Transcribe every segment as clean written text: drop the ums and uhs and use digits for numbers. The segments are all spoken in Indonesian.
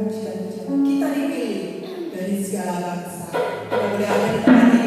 mujizat-mujizat. Kita dipilih dari segala bangsa. Kita boleh ada di tempat ini.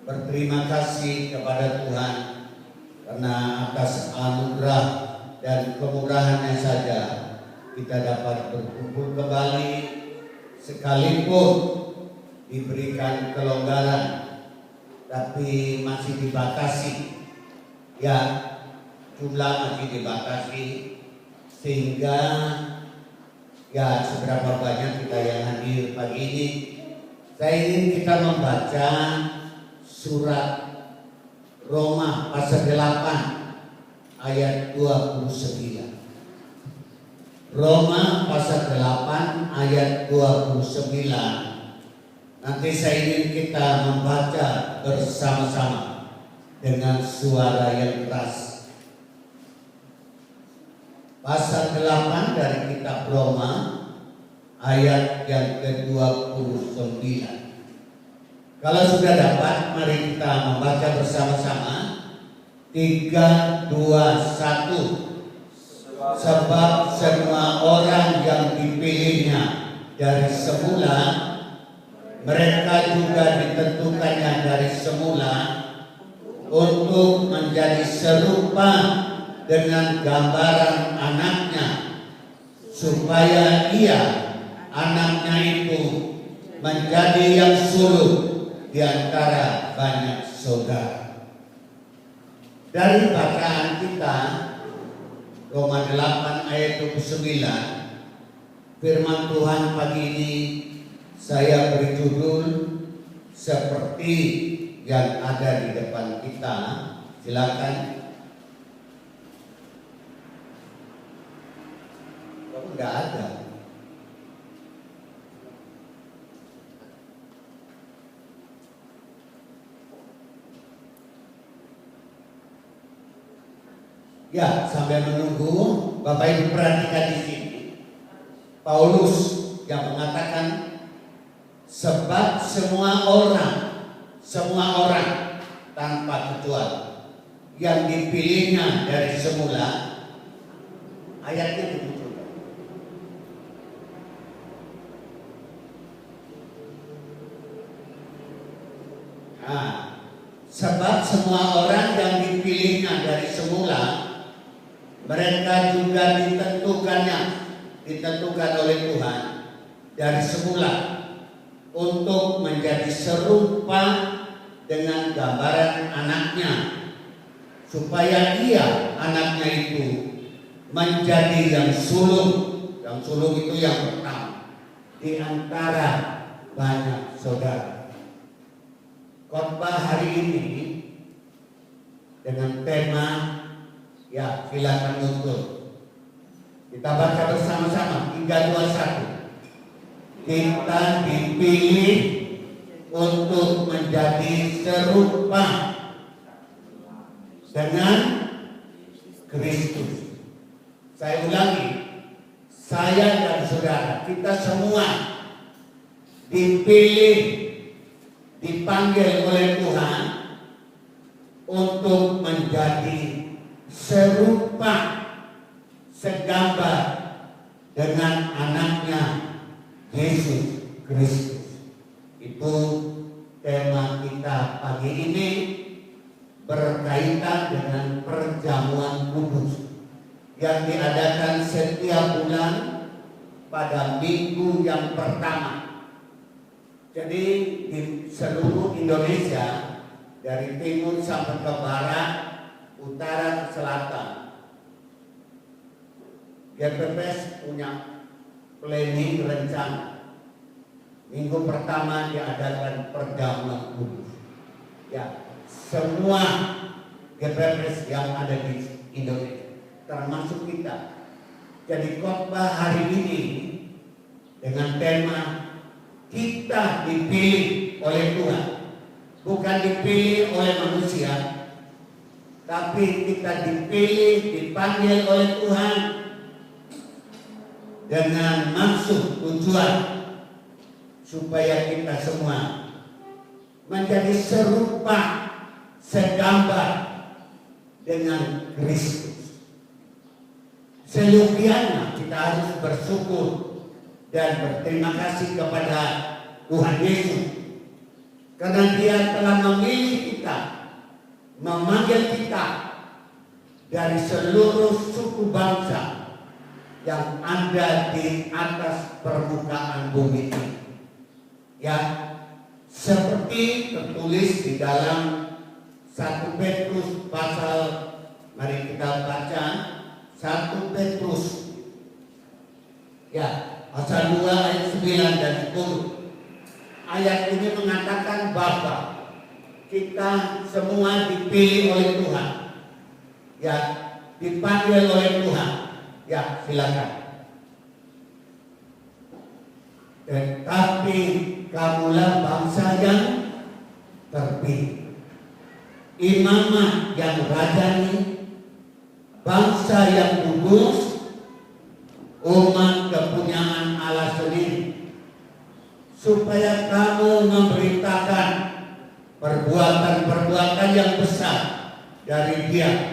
Berterima kasih kepada Tuhan karena atas anugerah dan kemurahannya saja kita dapat berkumpul kembali sekalipun diberikan kelonggaran tapi masih dibatasi ya, jumlah masih dibatasi sehingga ya seberapa banyak kita yang hadir pagi ini. Saya ingin kita membaca surat Roma pasal 8 ayat 29. Roma pasal 8 ayat 29. Nanti saya ingin kita membaca bersama-sama dengan suara yang keras. Pasal 8 dari kitab Roma ayat yang ke-29. Kalau sudah dapat, mari kita membaca bersama-sama. 3, 2, 1. Sebab semua orang yang dipilihnya dari semula, mereka juga ditentukannya dari semula untuk menjadi serupa dengan gambaran anaknya, supaya ia, anaknya itu, menjadi yang sulung di antara banyak saudara. Dari bacaan kita Roma 8 ayat 29, firman Tuhan pagi ini saya beri judul seperti yang ada di depan kita. Silakan. Kok enggak ada? Ya, sambil menunggu, Bapak Ibu perhatikan di sini. Paulus yang mengatakan sebab semua orang tanpa kecuali yang dipilihnya dari semula. Ayatnya dimunculkan. Nah, sebab semua orang yang dipilihnya dari semula, mereka juga ditentukan oleh Tuhan dari semula untuk menjadi serupa dengan gambaran anaknya, supaya ia, anaknya itu, menjadi yang sulung itu yang pertama di antara banyak saudara. Khotbah hari ini dengan tema, ya silakan nonton. Kita baca bersama-sama 3, 2, 1. Kita dipilih untuk menjadi serupa dengan Kristus. Saya ulangi, saya dan saudara, kita semua dipilih, dipanggil oleh Tuhan untuk menjadi serupa, segambar dengan anaknya Yesus Kristus. Itu tema kita pagi ini, berkaitan dengan perjamuan kudus yang diadakan setiap bulan pada minggu yang pertama. Jadi di seluruh Indonesia, dari timur sampai ke barat, utara ke selatan, GPPS punya planning rencana. Minggu pertama diadakan perjamuan kudus. Ya, semua GPPS yang ada di Indonesia, termasuk kita. Jadi khotbah hari ini dengan tema kita dipilih oleh Tuhan, bukan dipilih oleh manusia, tapi kita dipilih, dipanggil oleh Tuhan dengan maksud tujuan supaya kita semua menjadi serupa, segambar dengan Kristus. Seyogianya kita harus bersyukur dan berterima kasih kepada Tuhan Yesus, karena Dia telah memilih kita, memanggil kita dari seluruh suku bangsa yang ada di atas permukaan bumi ini. Ya, seperti tertulis di dalam 1 Petrus pasal, mari kita baca 1 Petrus ya pasal 2 ayat 9 dan 10. Ayat ini mengatakan bahwa kita semua dipilih oleh Tuhan, ya, dipanggil oleh Tuhan. Ya, silakan. Tetapi kamulah bangsa yang terpilih, imamah yang rajani, bangsa yang kudus, umat kepunyaan Allah sendiri, supaya kamu memberitakan perbuatan-perbuatan yang besar dari Dia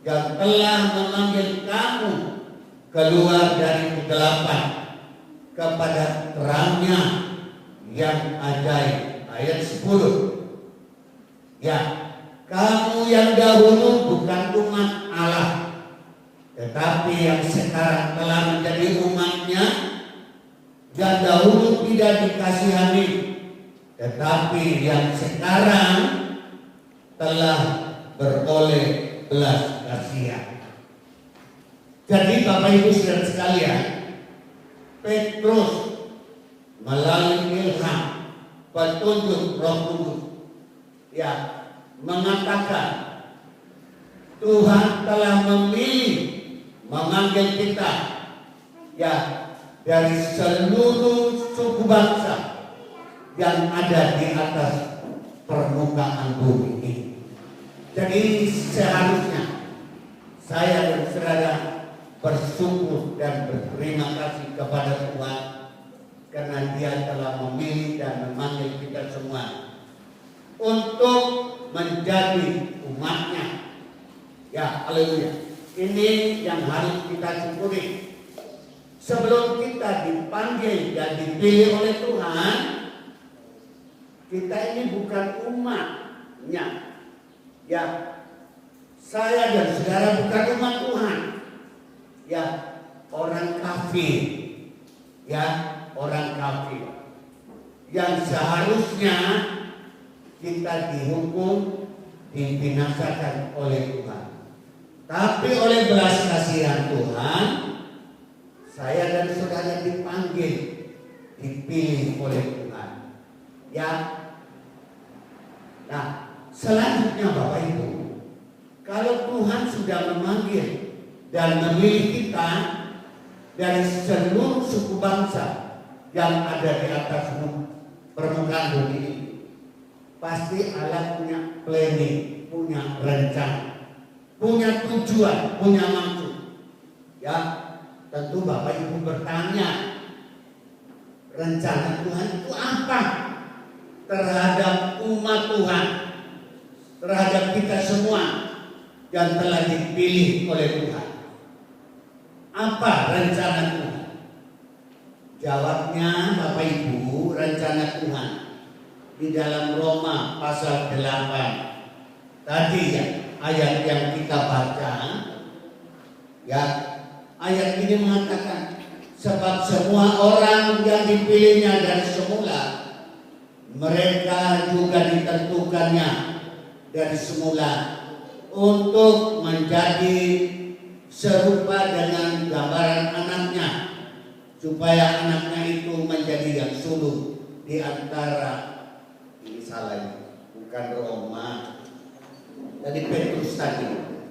yang telah memanggil kamu keluar dari kegelapan kepada terangnya yang ajaib. Ayat 10. Ya, kamu yang dahulu bukan umat Allah, tetapi yang sekarang telah menjadi umatnya, dan dahulu tidak dikasihani, tetapi yang sekarang telah beroleh belas kasihan. Jadi Bapak Ibu saudara sekalian, Petrus melalui ilham petunjuk Roh Kudus, ya, mengatakan Tuhan telah memilih, memanggil kita, ya, dari seluruh suku bangsa yang ada di atas permukaan bumi ini. Jadi seharusnya saya dan saudara bersyukur dan berterima kasih kepada Tuhan karena Dia telah memilih dan memanggil kita semua untuk menjadi umatnya, Ya, haleluya. Ini yang harus kita syukuri. Sebelum kita dipanggil dan dipilih oleh Tuhan, kita ini bukan umatnya. Ya, saya dan saudara bukan umat Tuhan. Ya, orang kafir. Ya, orang kafir. Yang seharusnya kita dihukum, dibinasakan oleh Tuhan. Tapi oleh belas kasihan Tuhan, saya dan saudara dipanggil, dipilih oleh Tuhan. Ya. Nah, selanjutnya Bapak Ibu, kalau Tuhan sudah memanggil dan memilih kita dari seluruh suku bangsa yang ada di atas permukaan bumi ini, pasti Allah punya planning, punya rencana, punya tujuan, punya maksud. Ya, tentu Bapak Ibu bertanya, rencana Tuhan itu apa terhadap umat Tuhan, terhadap kita semua yang telah dipilih oleh Tuhan? Apa rencana Tuhan? Jawabnya Bapak Ibu, rencana Tuhan di dalam Roma pasal 8 tadi ya, ayat yang kita baca ya, ayat ini mengatakan, sebab semua orang yang dipilihnya dari semula, mereka juga ditentukannya dari semula untuk menjadi serupa dengan gambaran anaknya, supaya anaknya itu menjadi yang sulung di antara, ini salah ini, bukan Roma, tadi Petrus tadi,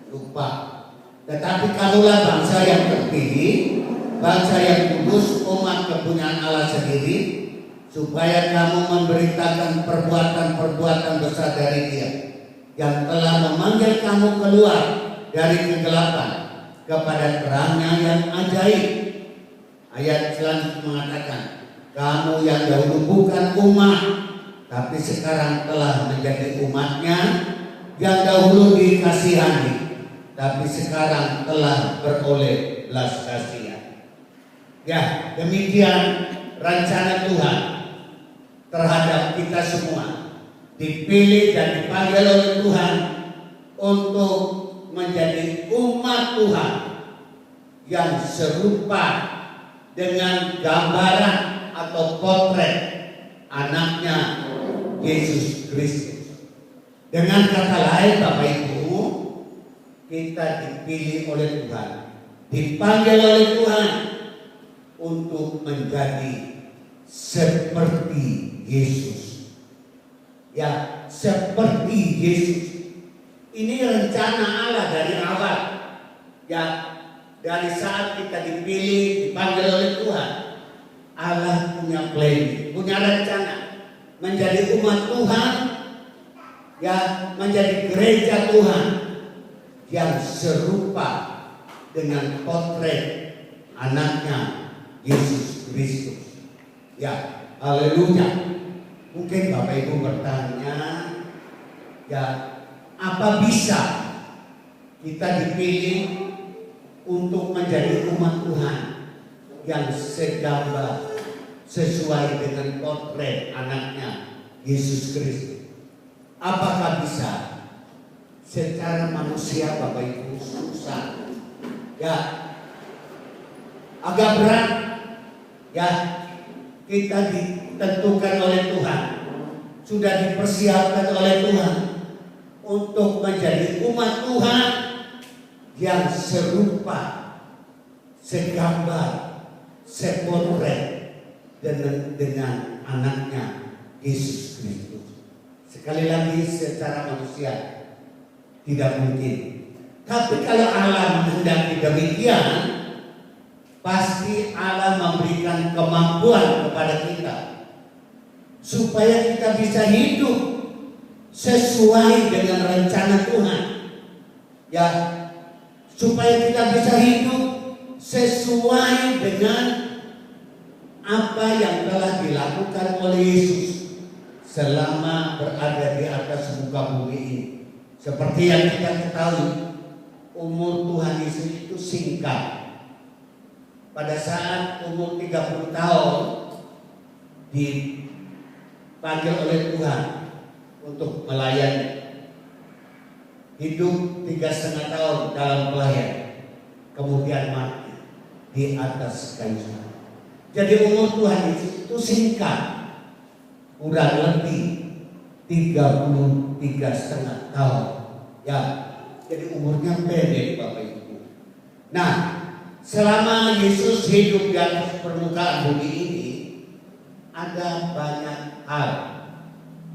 lupa. Tetapi kalaulah bangsa yang terpilih, bangsa yang kudus, umat kepunyaan Allah sendiri, supaya kamu memberitakan perbuatan-perbuatan besar dari Dia yang telah memanggil kamu keluar dari kegelapan kepada terangnya yang ajaib. Ayat selanjutnya mengatakan, kamu yang dahulu bukan umat, tapi sekarang telah menjadi umatnya, yang dahulu dikasihani, tapi sekarang telah beroleh belas kasihan. Ya, demikian rencana Tuhan terhadap kita semua, dipilih dan dipanggil oleh Tuhan untuk menjadi umat Tuhan yang serupa dengan gambaran atau potret anaknya Yesus Kristus. Dengan kata lain Bapak Ibu, kita dipilih oleh Tuhan, dipanggil oleh Tuhan untuk menjadi seperti Yesus. Ya, seperti Yesus. Ini rencana Allah dari awal. Ya, dari saat kita dipilih, dipanggil oleh Tuhan, Allah punya plan, punya rencana menjadi umat Tuhan, ya, menjadi gereja Tuhan yang serupa dengan potret anaknya Yesus Kristus. Ya, haleluya. Mungkin Bapak Ibu bertanya, ya, apa bisa kita dipilih untuk menjadi umat Tuhan yang segambar, sesuai dengan potret anaknya Yesus Kristus? Apakah bisa? Secara manusia Bapak Ibu susah. Ya, agak berat. Ya, kita ditentukan oleh Tuhan, sudah dipersiapkan oleh Tuhan untuk menjadi umat Tuhan yang serupa, segambar, sepotret dengan anaknya Yesus Kristus. Sekali lagi, secara manusia tidak mungkin. Tapi kalau Allah menghendaki demikian, pasti Allah memberikan kemampuan kepada kita supaya kita bisa hidup sesuai dengan rencana Tuhan. Ya, supaya kita bisa hidup sesuai dengan apa yang telah dilakukan oleh Yesus selama berada di atas muka bumi ini. Seperti yang kita ketahui, umur Tuhan Yesus itu singkat. Pada saat umur 30 tahun dipanggil oleh Tuhan untuk melayani. Hidup 3,5 tahun dalam pelayanan, kemudian mati di atas kayu salib. Jadi umur Tuhan Yesus itu singkat, kurang lebih 33,5 tahun. Ya, jadi umurnya pendek Bapak Ibu. Nah, selama Yesus hidup di atas permukaan bumi ini, ada banyak hal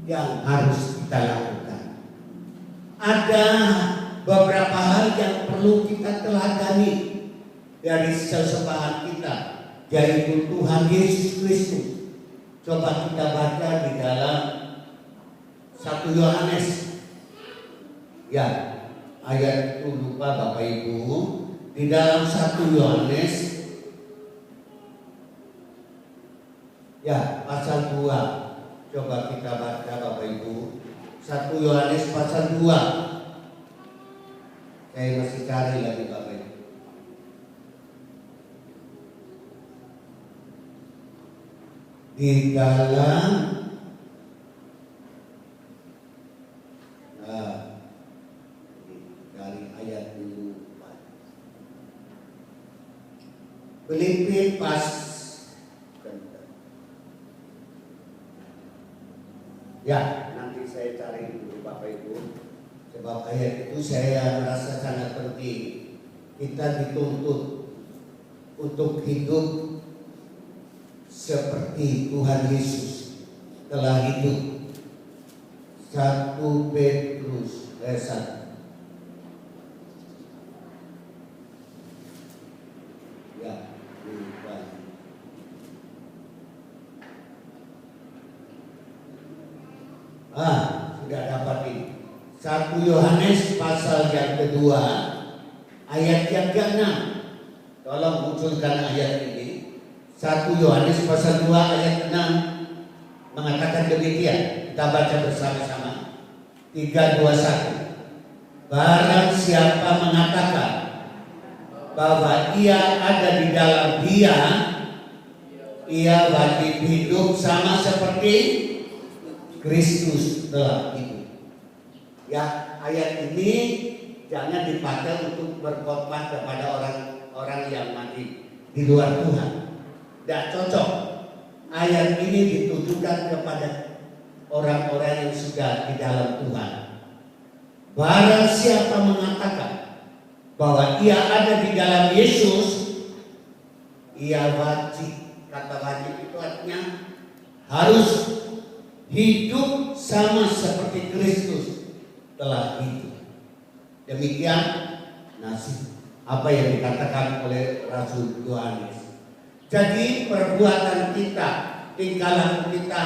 yang harus kita lakukan. Ada beberapa hal yang perlu kita teladani dari sesembahan kita, yaitu Tuhan Yesus Kristus. Coba kita baca di dalam 1 Yohanes. Ya, ayat itu lupa Bapak Ibu. Di dalam 1 Yohanes, ya, pasal 2. Coba kita baca Bapak Ibu. 1 Yohanes pasal 2. Saya masih cari lagi Bapak Ibu. Di dalam dari ayat 4. Filipi pas ya, nanti saya cari dulu Bapak Ibu. Sebab ayat itu saya merasa sangat penting. Kita dituntut untuk hidup seperti Tuhan Yesus telah hidup. 1 Petrus 1. Ya, lupa. Sudah dapat ini. 1 Yohanes pasal yang kedua, ayat yang ke-6. Tolong munculkan ayat ini. 1 Yohanes pasal 2 ayat 6 mengatakan demikian. Kita baca bersama-sama. 3, 2, 1. Barang siapa mengatakan bahwa ia ada di dalam Dia, ia wajib hidup sama seperti Kristus telah hidup. Ya, ayat ini jangan dipakai untuk berkhotbah kepada orang-orang yang mati di luar Tuhan. Tidak cocok. Ayat ini ditujukan kepada orang-orang yang sudah di dalam Tuhan. Barang siapa mengatakan bahwa ia ada di dalam Yesus, ia wajib. Kata wajib itu artinya harus hidup sama seperti Kristus telah hidup. Demikian nasib apa yang dikatakan oleh Rasul Yohanes. Jadi perbuatan kita, tingkah laku kita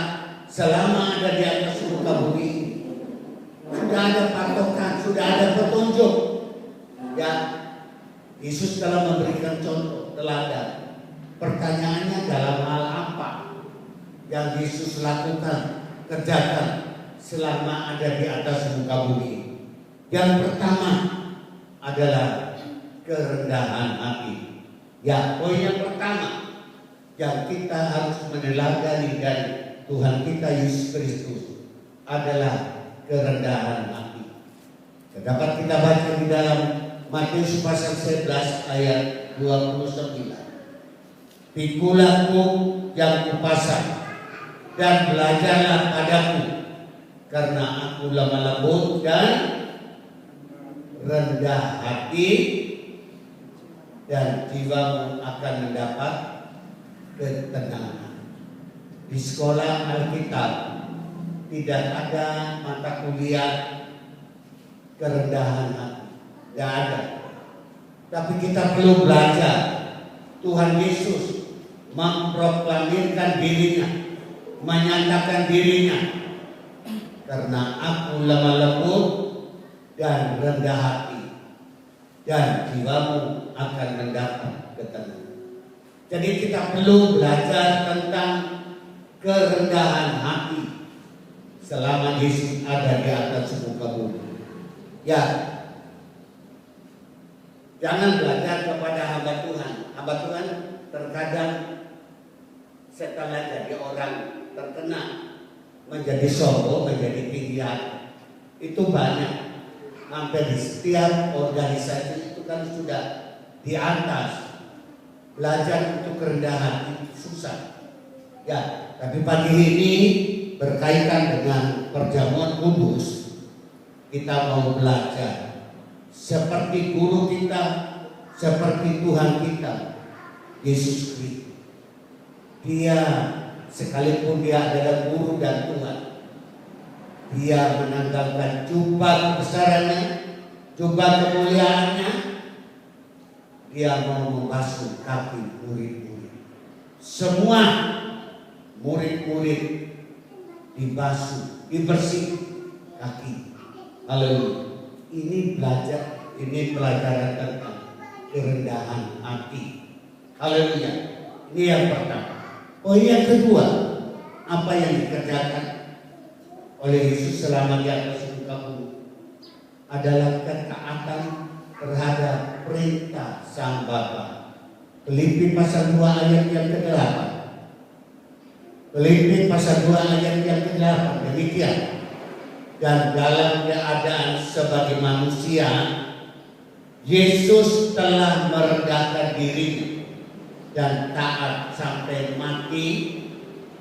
selama ada di atas muka bumi ini, sudah ada patokan, sudah ada petunjuk. Ya, Yesus telah memberikan contoh teladan. Pertanyaannya dalam hal apa yang Yesus lakukan, kerjakan selama ada di atas muka bumi. Yang pertama adalah kerendahan hati. Ya, poin yang pertama yang kita harus meneladani dari Tuhan kita Yesus Kristus adalah kerendahan hati. Dapat kita baca di dalam Matius pasal 11 ayat 29. Pikulanku yang kupasang dan belajarlah padaku, karena aku lemah lembut dan rendah hati, dan jiwamu akan mendapat ketenangan. Di sekolah Alkitab tidak ada mata kuliah kerendahan hati, tidak ada. Tapi kita perlu belajar. Tuhan Yesus memproklamirkan dirinya, menyatakan dirinya, karena aku lemah lembut dan rendah hati, dan jiwamu akan mendapat ketenangan. Jadi kita perlu belajar tentang kerendahan hati selama Yesus ada di atas muka bumi. Ya, Jangan belajar kepada hamba Tuhan. Hamba Tuhan terkadang sekali jadi orang terkena menjadi sombong, menjadi tinggi hati. Itu banyak. Hampir di setiap organisasi itu kan sudah di atas. Belajar untuk kerendahan itu susah. Ya, tapi pagi ini berkaitan dengan perjamuan kudus, kita mau belajar seperti guru kita, seperti Tuhan kita, Yesus Kristus. Dia sekalipun dia adalah guru dan Tuhan, dia menanggalkan jubah kebesarannya, jubah kemuliaannya. Dia mau membasuh kaki murid-murid. Semua murid-murid dibasuh, dibersih kaki. Haleluya. Ini pelajaran tentang kerendahan hati. Haleluya. Ini yang pertama. Poin yang kedua, apa yang dikerjakan oleh Yesus selama di atas muka bumi adalah ketaatan terhadap perintah Sang Bapa. Filipi pasal 2 ayat yang ke-8. Filipi pasal 2 ayat yang ke-8 demikian. Dan dalam keadaan sebagai manusia, Yesus telah merendahkan diri dan taat sampai mati,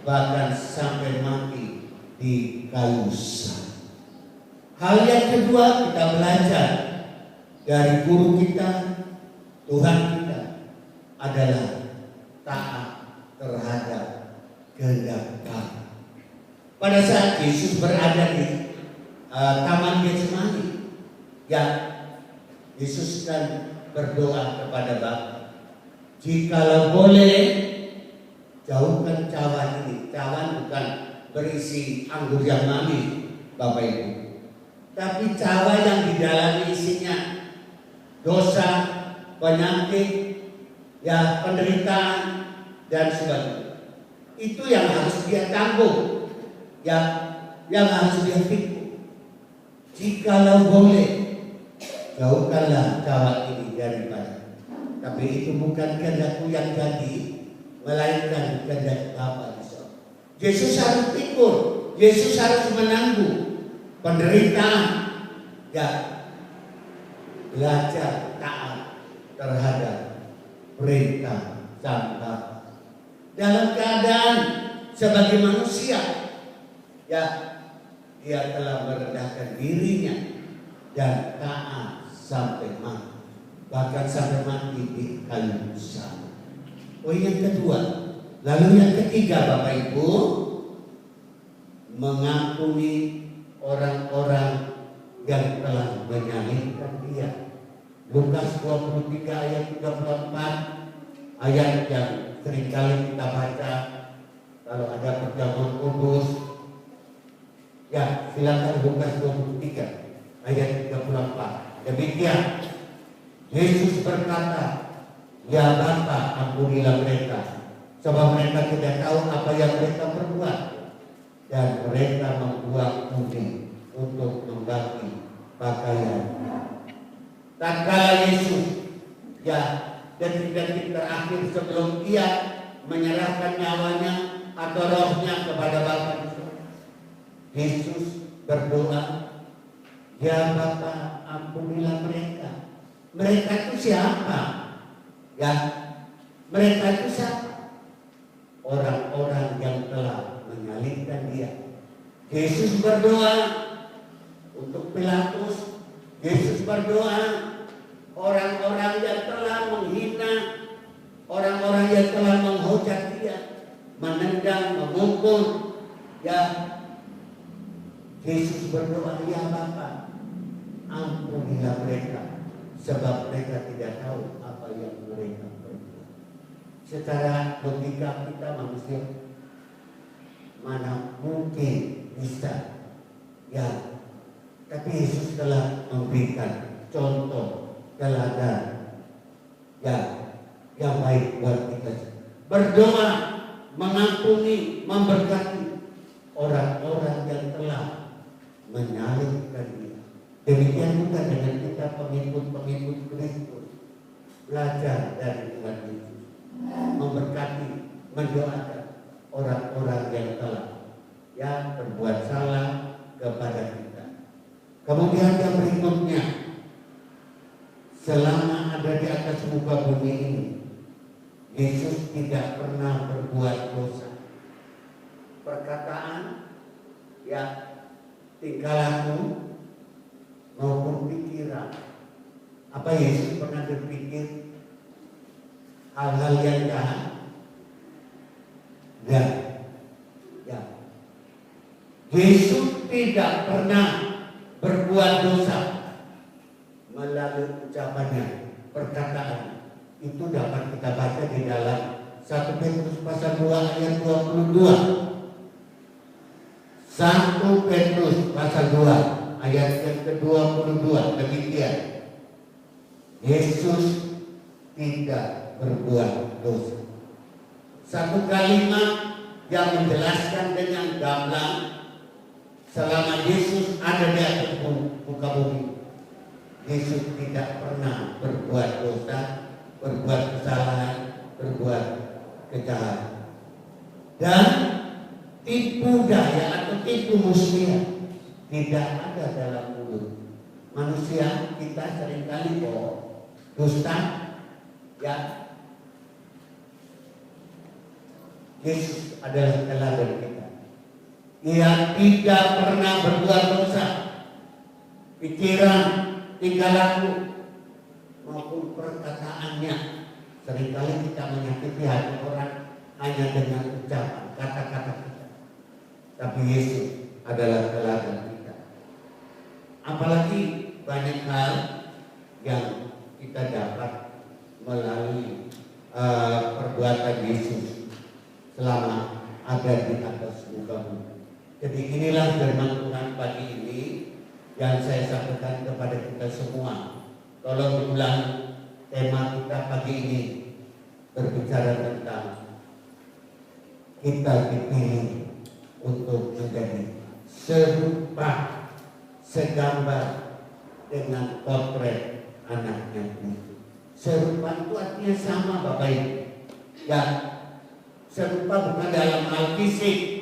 bahkan sampai mati di kayu salib. Hal yang kedua kita belajar dari guru kita, Tuhan kita, adalah taat terhadap kehendak Allah. Pada saat Yesus berada di Taman Getsemani, ya, Yesus kan berdoa kepada Bapa, jikalau boleh jauhkan cawan ini. Cawan bukan berisi anggur yang manis, Bapak Ibu, tapi cawan yang di dalam isinya dosa, penyakit, ya, penderitaan dan sebagainya. Itu yang harus dia tanggung, ya, yang harus dia pikul. Jikalau boleh, jauhkanlah cawan ini daripada. Tapi itu bukan kehendakku yang jadi, melainkan kehendak Bapa di sorga. Yesus harus pikul, Yesus harus menanggung penderitaan, ya, belajar taat terhadap perintah Sang Bapa. Dalam keadaan sebagai manusia, ya, dia telah merendahkan dirinya dan taat sampai mati, bahkan sampai mati di kayu salib. Oh, yang kedua. Lalu yang ketiga, Bapak Ibu, mengampuni orang-orang yang telah menyalibkan dia. Lukas 23 ayat 34, ayat yang seringkali kita baca kalau ada perjamuan kudus. Ya, silakan Lukas 23 ayat 34. Demikian Yesus berkata, ya Bapa, ampunilah mereka, sebab mereka tidak tahu apa yang mereka perbuat. Dan mereka membuat undi untuk membagi pakaian. Tatkala Yesus, ya, detik-detik terakhir sebelum dia menyerahkan nyawanya atau rohnya kepada Bapa, Yesus berdoa, ya Bapa, ampunilah mereka. Mereka itu siapa? Ya, mereka itu siapa? Orang-orang yang telah menyalibkan dia. Yesus berdoa untuk Pilatus. Yesus berdoa orang-orang yang telah menghina, orang-orang yang telah menghujat dia, menendang, memukul. Ya, Yesus berdoa, ya Bapa, ampunilah mereka, sebab mereka tidak tahu apa yang mereka perbuat. Secara logika kita manusia, mana mungkin bisa, ya. Tapi Yesus telah memberikan contoh teladan, ya, yang baik buat kita. Berdoa, mengampuni, memberkati orang-orang yang telah menyalibkan dia. Demikian juga dengan kita pengikut-pengikut Kristus. belajar dari Tuhan Yesus, memberkati, mendoakan orang-orang yang telah berbuat salah kepada kita. Kemudian yang berikutnya, selama ada di atas muka bumi ini, Yesus tidak pernah berbuat dosa. Perkataan, tingkah laku maupun pikiran. Apa Yesus pernah berpikir hal-hal yang jahat? Ya. Yesus tidak pernah berbuat dosa melalui ucapannya, perkataan. Itu dapat kita baca di dalam 1 Petrus pasal 2 ayat 22. 1 Petrus pasal 2 ayat yang ke-22 demikian. Yesus tidak berbuat dosa. Satu kalimat yang menjelaskan dengan gamblang selama Yesus ada di atas muka bumi, Yesus tidak pernah berbuat dosa, berbuat kesalahan, berbuat kejahatan. Dan tipu daya atau tipu muslihat tidak ada dalam mulut manusia. Kita seringkali dusta, Yesus adalah teladan kita. Ia tidak pernah berbuat dosa, pikiran, tingkah laku maupun perkataannya. Seringkali kita menyakiti hati orang hanya dengan ucapan, kata-kata kita. Tapi Yesus adalah teladan kita. Apalagi banyak hal yang kita dapat melalui perbuatan Yesus selama ada di atas muka bumi. Jadi inilah firman Tuhan pagi ini yang saya sampaikan kepada kita semua. Tolong diulang, tema kita pagi ini berbicara tentang kita dipilih untuk menjadi serupa, segambar dengan potret anaknya itu. Serupa itu artinya sama Bapak Ibu. Serupa bukan dalam hal fisik.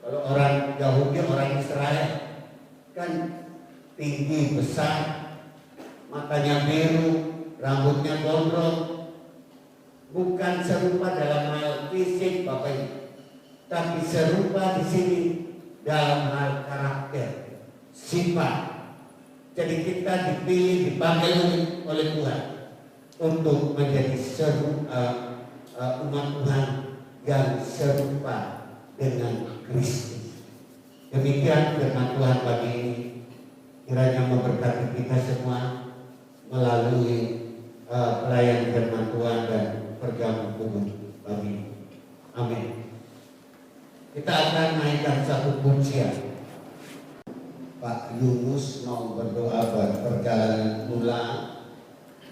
Kalau orang Yahudi, orang Israel kan tinggi, besar, matanya biru, rambutnya gondrong. Bukan serupa dalam hal fisik Bapak Ibu, tapi serupa di sini dalam hal karakter, sifat. Jadi kita dipilih, dipanggil oleh Tuhan untuk menjadi umat Tuhan yang serupa dengan Kristus. Demikian firman Tuhan pagi ini. Kiranya memberkati kita semua melalui pelayan firman Tuhan dan perjamuan tubuh pagi ini. Amin. Kita akan naikkan satu pujian. Pak Yunus mau berdoa buat perjalanan pulang.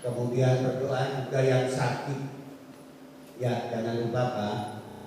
Kemudian berdoa juga yang sakit. Ya, jangan lupa Pak.